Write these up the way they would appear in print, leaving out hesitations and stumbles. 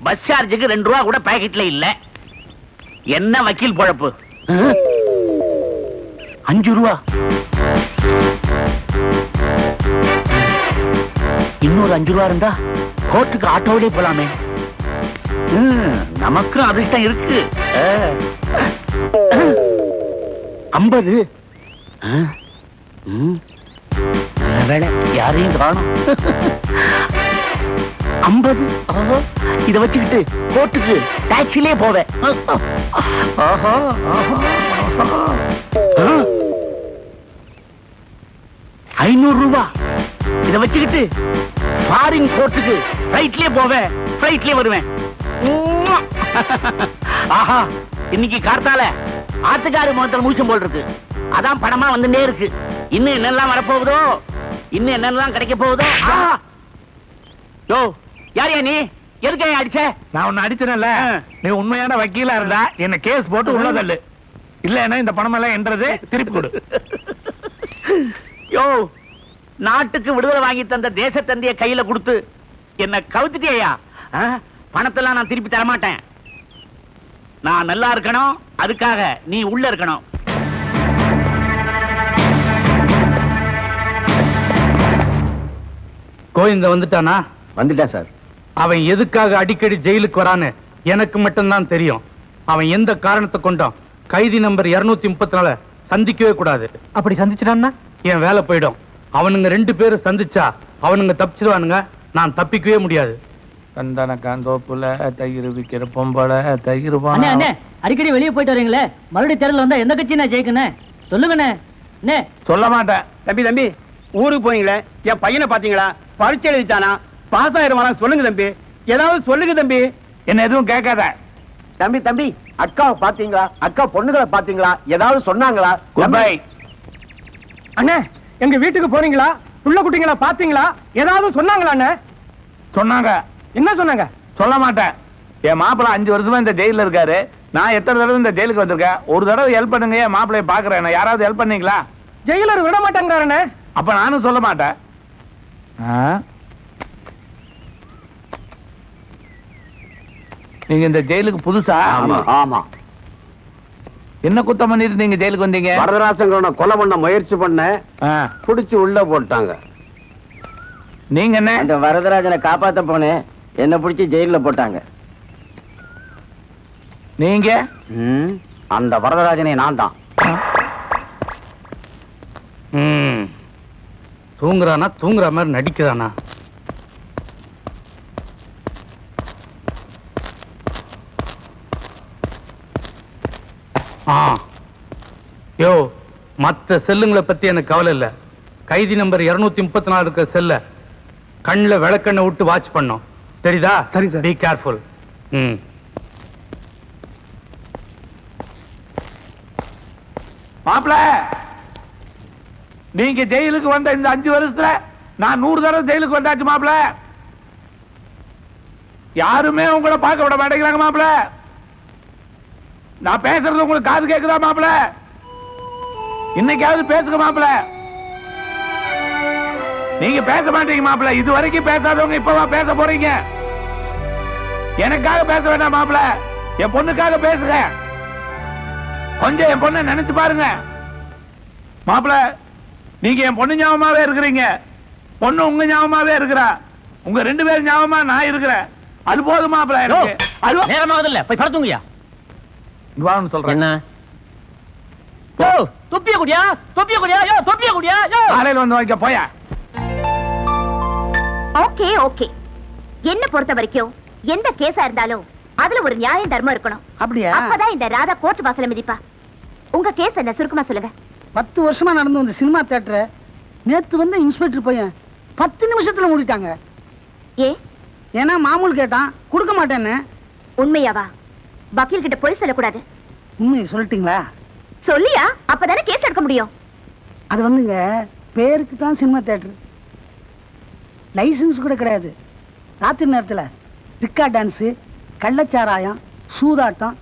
Bus சார்ஜுக்கு 2 ரூபா கூட பாக்கெட்ல இல்ல. என்ன வக்கீல் பொழப்பு? 5 ரூபா. இன்னொரு 5 ரூபா இருந்தா கோர்ட்டுக்கு ஆட்டோவிலே போலாமே. நமக்கும் அதிர்ஷ்டம் இருக்கு. 50. வேலை யாரையும் காணும். 50. இத வச்சுக்கிட்டு கோர்ட்டுக்கு டாக்ஸிலே போவேன். 500 ரூபா. இத வச்சுக்கிட்டு ஃபாரின் கோர்ட்டுக்கு ஃபிளைட்லயே போவேன், ஃபிளைட்லயே வருவேன். ஆஹா, இன்னைக்கு கார்த்தால ஆத்துக்காரு முகத்துல மூச்சம் போல் இருக்கு. அதான் பணமா வந்துட்டே இருக்கு. இன்னும் என்னெல்லாம் வரப்போகுதோ, இன்னும் என்னெல்லாம் கிடைக்க போகுதோ. யோ, யாரையா நீ? எதுக்கே அடிச்ச? நான் உன்னை அடிச்சேன்ல. நீ உண்மையான வக்கீலா இருந்தா என்ன கேஸ் போட்டு உள்ள தள்ளு. இல்லன்னா இந்த பணம் எல்லாம் என்றது திருப்பி கொடு. யோ, நாட்டுக்கு விடுதலை வாங்கி தந்த தேசத்தந்திய கையில கொடுத்து என்ன கவுத்துட்டியா? பணத்தெல்லாம் நான் திருப்பி தரமாட்டேன். நான் நல்லா இருக்கணும், அதுக்காக நீ உள்ள இருக்கணும். கோவிந்த வந்துட்டானா? வந்துட்டேன் சார். அவன் எதுக்காக அடிக்கடி ஜெயிலுக்கு வரான்னு எனக்கு மட்டும்தான் தெரியும். அவன் எந்த காரணத்தை கொண்டான் கைதி நம்பர் 234 சந்திக்கவே கூடாது. அப்படி சந்திச்சிட்டான்னா என் வேலை போயிடும். அவனுங்க 2 பேரும் சந்திச்சா அவனுங்க தப்பிச்சிடுவானுங்க, நான் தப்பிக்கவே முடியாது. கந்தன காந்தோப்புல தயிர் விக்கிற பொம்பளை தயிர். அடிக்கடி வெளியே போயிட்டு வரீங்களே, மறுபடியும் தேர்தல் வந்தா எந்த கட்சி நான் ஜெயிக்கணும் சொல்லுங்கண்ணே. சொல்ல மாட்டேன். தம்பி ஊருக்கு போனீங்களே, என் பையனை பாத்தீங்களா? பரீட்சை எழுதிட்டானா? பாஸ் ஆயிடுவானா? சொல்லுங்க தம்பி, ஏதாவது சொல்லுங்க தம்பி. என்ன எதுவும் கேட்காத தம்பி அக்காவை பாத்தீங்களா? அக்கா பொண்ணுகளை பாத்தீங்களா? ஏதாவது சொன்னாங்களா? அண்ணே, எங்க வீட்டுக்கு போறீங்களா? புள்ள குட்டிங்களா பாத்தீங்களா? ஏதாவது சொன்னாங்களா? அண்ணே சொன்னாங்க. என்ன சொன்னாங்க? சொல்ல மாட்டேன். என் மாப்பிள்ள 5 வருஷமா இந்த ஜெயில இருக்காரு. நான் எத்தனை தடவை இந்த ஜெயிலுக்கு வந்திருக்கேன். ஒரு தடவை ஹெல்ப் பண்ணுங்க, என் மாப்பிள்ளைய பாக்குறேன். யாராவது ஹெல்ப் பண்ணீங்களா? ஜெயிலர் விட மாட்டாங்க. அப்ப நானும் சொல்ல மாட்டேன். நீங்க இந்த ஜெயிலுக்கு புதுசா? ஆமா. என்ன குத்தம் பண்ணிட்டு நீங்க ஜெயிலுக்கு வந்தீங்க? வரதராசன் கொலை பண்ண முயற்சி பண்ண புடிச்சு உள்ள போட்டாங்க. நீங்க என்ன? அந்த வரதராஜனை காப்பாத்த போனேன், என்ன பிடிச்சி ஜெயில போட்டாங்க. நீங்க? அந்த வரதராஜனை நான் தான். தூங்குறானா? தூங்குற மாதிரி நடிக்கிறானா? யோ, மத்த செல்லுங்களை பத்தி எனக்கு கவலை இல்ல. கைதி நம்பர் 234 இருக்க செல்ல கண்ணில் விளக்கண்ணை விட்டு வாட்ச் பண்ணோம். தெரியுதா? சரி சார். Be careful. மாப்பிள, நீங்க ஜெயிலுக்கு வந்த இந்த 5 வருஷத்துல நான் 100 தடவை ஜெயிலுக்கு வந்தாச்சு மாப்பிள. யாருமே உங்களை பார்க்க விட மாட்டேங்கிறாங்க மாப்பிள. நான் பேசுறது உங்களுக்கு காது கேக்குதா மாப்பிள? இன்னைக்காவது பேசுங்க மாப்பிள. நீங்க பேச மாட்டீங்க மாப்பிள. இது வரைக்கும் பேசாதவங்க இப்பவா பேச போறீங்க? எனக்காக பேச வேண்டாம் மாப்பிள, என் பொண்ணுக்காக பேசுங்க. கொஞ்சம் என் பொண்ணை நினைச்சு பாருங்க மாப்பிள. நீங்க என் பொண்ணு ஞாபகமாவே இருக்கிறீங்க, பொண்ணு உங்க ஞாபகமாவே இருக்கிறா. உங்க 2 பேரும் ஞாபகமா நான் இருக்கிறேன். அது போதும் மாப்பிள. எனக்கு நேரமாவது இல்ல, போய் படுத்துங்கயா. சொல்றேன். என்ன? தொப்பிய குடியா, தொப்பிய குடியா, யோ தொப்பிய குடியா, யோ காலையில வந்து வைக்க போயா. Okay okay. என்ன பொறுத்த வரைக்கும் எந்த கேஸா இருந்தாலும் அதுல ஒரு நியாயம் தர்மம் இருக்கணும். அப்படியா? அப்பதான் இந்த ராதா கோர்ட் வாசல மிதிப்பா. உங்க கேஸ் என்ன சுருக்கமா சொல்லுங்க. 10 வருஷமா நடந்து வந்த சினிமா தியேட்டர் நேத்து வந்து இன்ஸ்பெக்டர் பையன் 10 நிமிஷத்துல மூடிட்டாங்க. ஏ? ஏன்னா மாமூல் கேட்டான், கொடுக்க மாட்டேன்னு. உண்மையாவா? வக்கீல் கிட்ட போய் சொல்லக்கூடாது. உண்மையை சொல்லிட்டீங்களா? சொல்லியா? அப்பதானே கேஸ் எடுக்க முடியும். அது வந்துங்க, பேருக்கு தான் சினிமா தியேட்டர், லைசன்ஸ் கூட கிடையாது. ராத்திரி நேரத்தில் ரிக்கா டான்ஸு, கள்ளச்சாராயம், சூதாட்டம்,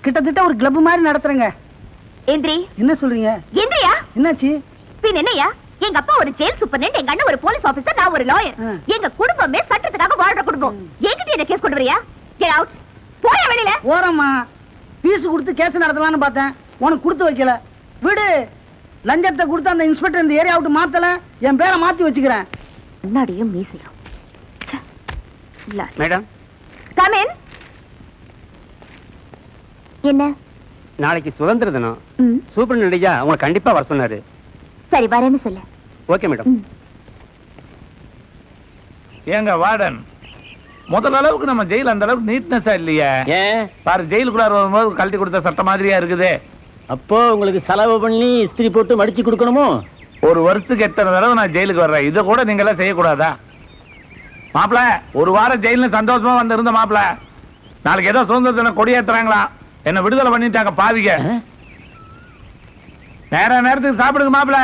கிட்டத்தட்ட ஒரு கிளப் மாதிரி நடத்துறேங்க. எந்திரி. என்ன சொல்றீங்க? எந்திரியா? என்னாச்சு? பின் என்னையா? எங்க அப்பா ஒரு ஜெயில் சூப்பர்டென்ட், எங்க அண்ணன் ஒரு போலீஸ் ஆபீசர், நான் ஒரு லாயர். எங்க குடும்பமே சட்டத்துக்காக வாழ்ற குடும்பம். என்கிட்ட என்ன கேஸ் கொண்டு வரியா? Get out. போய வெளியில. ஓரம்மா, பீஸ் கொடுத்து கேஸ் நடத்தலாம்னு பார்த்தேன், உனக்கு கொடுத்து வைக்கல. விடு, லஞ்சத்தை கொடுத்து அந்த இன்ஸ்பெக்டர் இந்த ஏரியா விட்டு மாத்தல, என் பேரை மாத்தி வச்சுக்கிறேன். முன்னாடியும் மீசையும். Madam, come in. என்ன? நாளைக்கு சுதந்திர தினம். ம். சூப்பரண்டியா உங்களை கண்டிப்பா வர சொன்னாரு. சரி, வரேன்னு சொல்லு. Okay madam. ம். ஏங்க வார்டன், முதல் அளவுக்கு நம்ம ஜெயில் அந்த அளவுக்கு நீட்னஸா இல்லையா? ஏன் பாரு, ஜெயிலுக்குள்ளார வரும்போது கழட்டி கொடுத்த சட்ட மாதிரியா இருக்குது. அப்போ உங்களுக்கு செலவு பண்ணி இஸ்திரி போட்டு மடிச்சு கொடுக்கணுமோ? ஒரு வருஷத்துக்கு எத்தனை தடவை நான் ஜெயிலுக்கு வர்றேன், இதை கூட நீங்க எல்லாம் செய்யக்கூடாதா? மாப்பிள, ஒரு வாரம் ஜெயில சந்தோஷமா வந்து இருந்த மாப்பிள, நாளைக்கு ஏதோ சுதந்திர தினம் கொடியேத்துறாங்களா, என்ன விடுதலை பண்ணிட்டாங்க பாவிங்க. நேரத்துக்கு சாப்பிடுங்க மாப்பிள,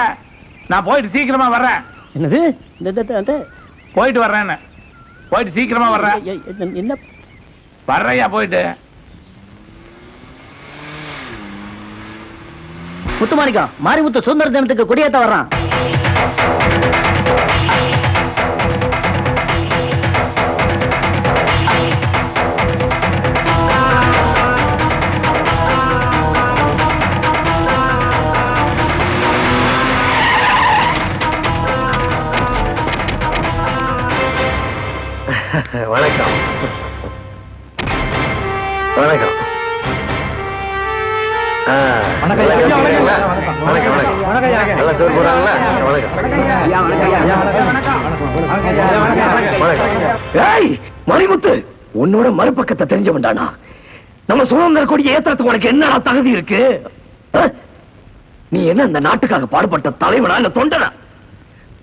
நான் போயிட்டு சீக்கிரமா வர்றேன். என்னது? போயிட்டு வர்றேன்னு, போயிட்டு சீக்கிரமா வர்றேன். என்ன வர்றையா போயிட்டு? முத்துமாணிக்கம், மாரிமுத்து சுதந்திர தினத்துக்கு கொடியேத்த வர்றான். வணக்கம். வணக்கம். நல்லா சோறு போடுறாங்களா? மணிமுத்து, உன்னோட மறுபக்கத்தை தெரிஞ்சவன்டானா? நம்ம சுதந்திர கொடியை ஏத்துறதுக்கு உனக்கு என்ன தகுதி இருக்கு? நீ என்ன இந்த நாட்டுக்காக பாடுபட்ட தலைவனா இல்ல தொண்டனா?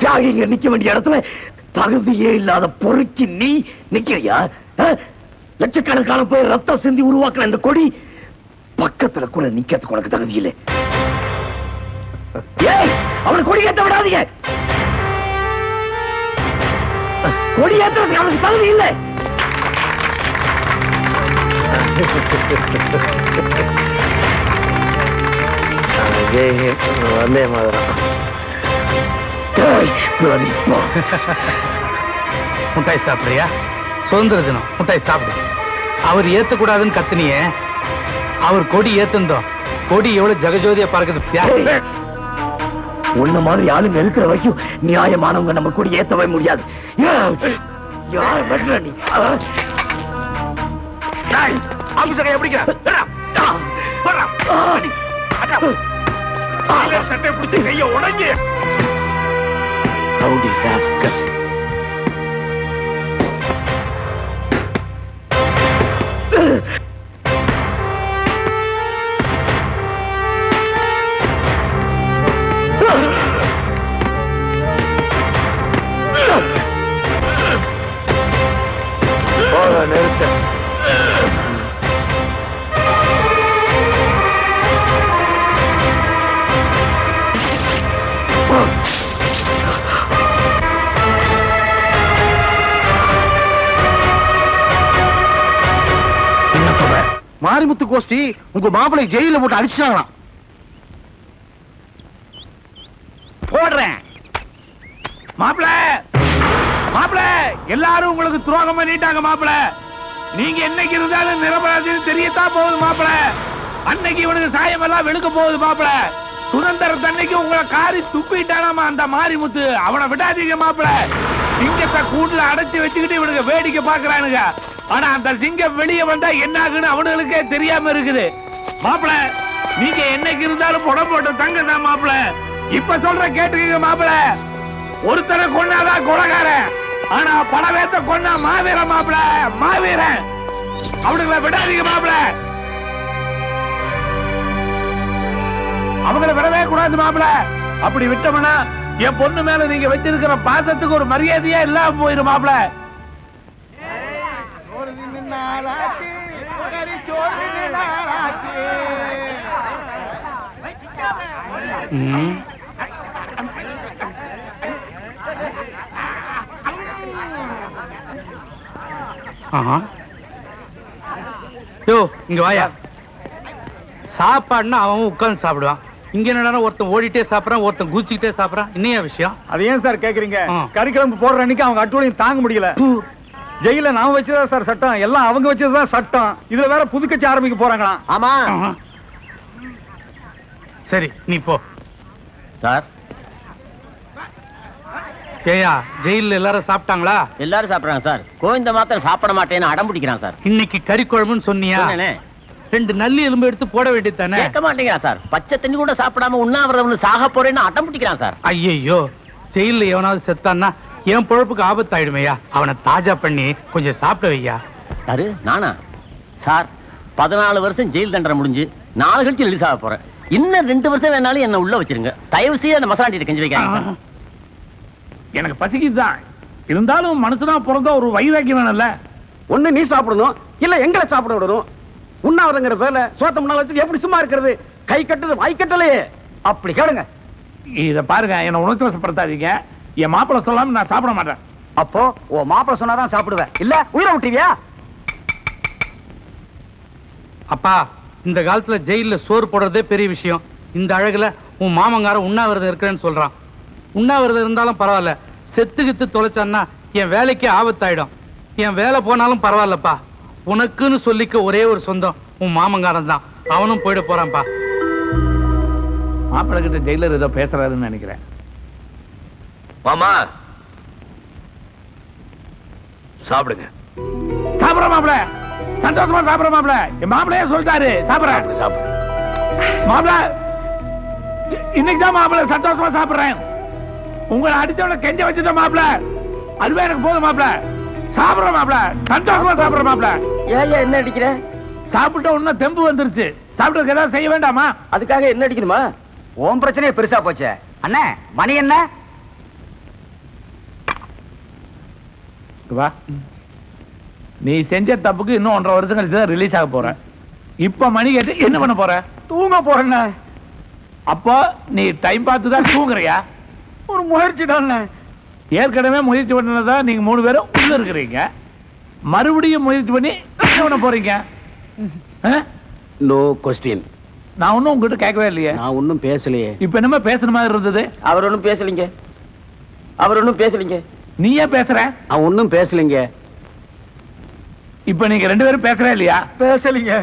தியாகிங்க நிக்க வேண்டிய இடத்துல தகுதியே இல்லாத பொறுக்கி நீ நிக்கிறியா? லட்சக்கணக்கான பேர் ரத்தம் சிந்தி உருவாக்குற இந்த கொடி பக்கத்துல கூட நிக்கிறதுக்கு உனக்கு தகுதி இல்லை. ஏய், அவனை கொடி ஏத்த விடாதீங்க. கொடி ஏத்துறதுக்கு அவனுக்கு தகுதி இல்லை. வந்தே மாதிரம் முட்டாய் சாப்பிடுறியா? சுதந்திர தினம் முட்டாய் சாப்பிடு. அவர் ஏத்தக்கூடாதுன்னு கத்துனியே, அவர் கொடி ஏத்துந்தோம். கொடி எவ்வளவு ஜகஜோதியா பறக்குது. உன்ன மாதிரி ஆளுங்க இருக்கிற வரைக்கும் நியாயமானவங்க நம்ம கொடி ஏத்தவே முடியாது. யார் வெட்டுற நீ? ஆபீசரை எப்படி சட்டை பிடிச்சி கைய உடஞ்சி ரவுடி ராஸ்கல். நிறுத்த. மாரிமுத்து கோஷ்டி உங்க மாப்பிளை ஜெயில போட்டு அடிச்சாங்களாம். போடுறேன் மாப்பிள. மாப்பிள, எல்லாரும் உங்களுக்கு துரோகம் பண்ணிட்டாங்க மாப்பிள. நீங்க என்னைக்கு இருந்தாலும் நிரபராதின்னு தெரியத்தான் போகுது மாப்பிள. அன்னைக்கு இவனுக்கு சாயம் எல்லாம் வெளுக்க போகுது மாப்பிள. சுதந்திர தன்னைக்கு உங்களை காரி துப்பிட்டானாமா அந்த மாரிமுத்து. அவனை விடாதீங்க மாப்பிள. சிங்கத்தை கூண்டுல அடைச்சு வச்சுக்கிட்டு இவனுக்கு வேடிக்கை பாக்குறானுங்க. ஆனா அந்த சிங்கம் வெளியே வந்தா என்ன ஆகுன்னு அவனுங்களுக்கே தெரியாம இருக்குது மாப்பிள. நீங்க என்னைக்கு இருந்தாலும் புடம் போட்டு தங்க தான் மாப்பிள. இப்ப சொல்ற கேட்டுக்கீங்க மாப்பிள. ஒருத்தரை கொண்டாதான் கொலகாரன், ஆனா படவேத்த கொண்டா மாவீரன் மாப்பிள. மாவீரன். அவனுங்களை விடாதீங்க மாப்பிள. அவங்களை விடவே கூடாது மாப்பிள. அப்படி விட்டோம்னா என் பொண்ணு மேல நீங்க வச்சிருக்கிற பாசத்துக்கு ஒரு மரியாதையா இல்லாம போயிரும் மாப்பிள. யோ, இங்க வாயா. சாப்பாடுனா அவன் உட்கார்ந்து சாப்பிடுவான். இங்க என்னடா ஒருத்தன் ஓடிட்டே சாப்பிடறான், ஒருத்தன் குச்சிக்கிட்டே சாப்பிடறான். என்னையா விஷயம்? அது ஏன் சார் கேக்குறீங்க? கறிக்கிழம்பு போடுற அன்னைக்கு அவங்க அட்டூழியம் தாங்க முடியல. ஜெயில நாம வச்சதா சார் சட்டம், எல்லாம் அவங்க வச்சதுதான் சட்டம். இதுல வேற புது கட்சி ஆரம்பிக்க போறாங்களாம். ஆமா சரி நீ போ. சார். ஏயா ஜெயில எல்லாரும் சாப்பிட்டாங்களா? எல்லாரும் சாப்பிடுறாங்க சார். கோவிந்த மாத்திரம் சாப்பிட மாட்டேன்னு அடம் பிடிக்கிறான் சார். இன்னைக்கு கறி குழம்புன்னு சொன்னியா? சொன்னேனே. 2 நல்லி எலும்பு எடுத்து போட வேண்டியது தானே? கேட்க மாட்டேங்கிறான் சார். பச்சை தண்ணி கூட சாப்பிடாம உண்ணாவிரதம்னு சாக போறேன்னு அடம் பிடிக்கிறான் சார். ஐயோ ஜெயில எவனாவது செத்தான்னா என் பொழப்புக்கு ஆபத்தாயிடுமையா. அவனை தாஜா பண்ணி கொஞ்சம் சாப்பிட வையா. யாரு? நானா? சார் 14 வருஷம் ஜெயில் தண்டனை முடிஞ்சு 4 கழிச்சு ரிலீஸ் ஆக போறேன். இன்னும் 2 வருஷம் வேணாலும் என்ன உள்ள வச்சிருங்க. தயவு செய்து அந்த மசாலாட்டி கஞ்சி வைக்காங்க. எனக்கு பசிக்குதுதான், இருந்தாலும் மனுஷனா பிறந்தா ஒரு வைராக்கியம் வேணும்ல. ஒண்ணு நீ சாப்பிடணும், இல்ல எங்களை சாப்பிட விடணும். உண்ணாவிரங்கிற பேர்ல சோத்த முன்னால வச்சு எப்படி சும்மா இருக்கிறது? கை கட்டுது வாய் கட்டலையே. அப்படி கேளுங்க. இத பாருங்க, என்ன உணர்ச்சி வசப்படுத்தாதீங்க. என் மாப்பிள்ள சொல்லாம நான் சாப்பிட மாட்டேன். அப்போ உன் மாப்பிள்ள சொன்னாதான் சாப்பிடுவேன், இல்ல உயிரை விட்டுவியா? அப்பா இந்த காலத்துல ஜெயில சோறு போடுறதே பெரிய விஷயம். இந்த அழகுல உன் மாமங்காரன் உண்ணாவிரதம் இருக்கிறேன்னு சொல்றான். உண்ணாவிரதம் இருந்தாலும் பரவாயில்ல, செத்துக்கித்து தொலைச்சான்னா என் வேலைக்கே ஆபத்தாயிடும். என் வேலை போனாலும் பரவாயில்லப்பா. உனக்குன்னு சொல்லிக்க ஒரே ஒரு சொந்தம் உன் மாமங்காரன் தான். அவனும் போயிட போறான்ப்பா. மாப்பிள்ள கிட்ட ஜெயிலர் ஏதோ பேசுறாருன்னு நினைக்கிறேன். மாமா சாப்பிடுங்க. சாப்பிடுற மாப்பிள்ள, சந்தோஷமா சாப்பிடுற மாப்பிள்ள. என் மாப்பிள்ளையே சொல்லிட்டாரு சாப்பிடுறேன். சாப்பிடு. மாப்பிள்ள இன்னைக்கு தான் மாப்பிள்ள சந்தோஷமா சாப்பிடுறேன். உங்களை அடிச்சவன கெஞ்ச வச்சுட்ட மாப்பிள்ள, அதுவே எனக்கு போதும் மாப்பிள்ள. சாப்பிடுற மாப்பிள்ள, சந்தோஷமா சாப்பிடுற மாப்பிள்ள. ஏன் என்ன அடிக்கிற? சாப்பிட்ட உடனே தெம்பு வந்துருச்சு. சாப்பிட்டதுக்கு ஏதாவது செய்ய வேண்டாமா? அதுக்காக என்ன அடிக்கணுமா? ஓம் பிரச்சனையே பெருசா போச்சே. அண்ணே மணி என்ன? வா, நீ செஞ்ச தப்புக்கு இன்னும் 1.5 வருஷம் கழிச்சு தான் ரிலீஸ் ஆக போற. இப்ப மணி கேட்டு என்ன பண்ண போற? தூங்க போறேன்னு. அப்போ நீ டைம் பார்த்து தான் தூங்குறியா? ஒரு முயற்சி தான். ஏற்கனவே முயற்சி பண்ணதான் நீங்க 3 பேரும் உள்ள இருக்கிறீங்க. மறுபடியும் முயற்சி பண்ணி என்ன பண்ண போறீங்க? No question. நான் ஒன்னும் உங்ககிட்ட கேட்கவே இல்லையே. நான் ஒன்னும் பேசலையே. இப்ப என்னமா பேசுற மாதிரி இருந்தது? அவர் ஒன்னும் பேசலீங்க. அவர் ஒன்னும் பேசலீங்க. நீ ஏன் பேசுற? அவன் ஒன்னும் பேசலீங்க. இப்ப நீங்க 2 பேரும் பேசுறே இல்லையா? பேசலீங்க.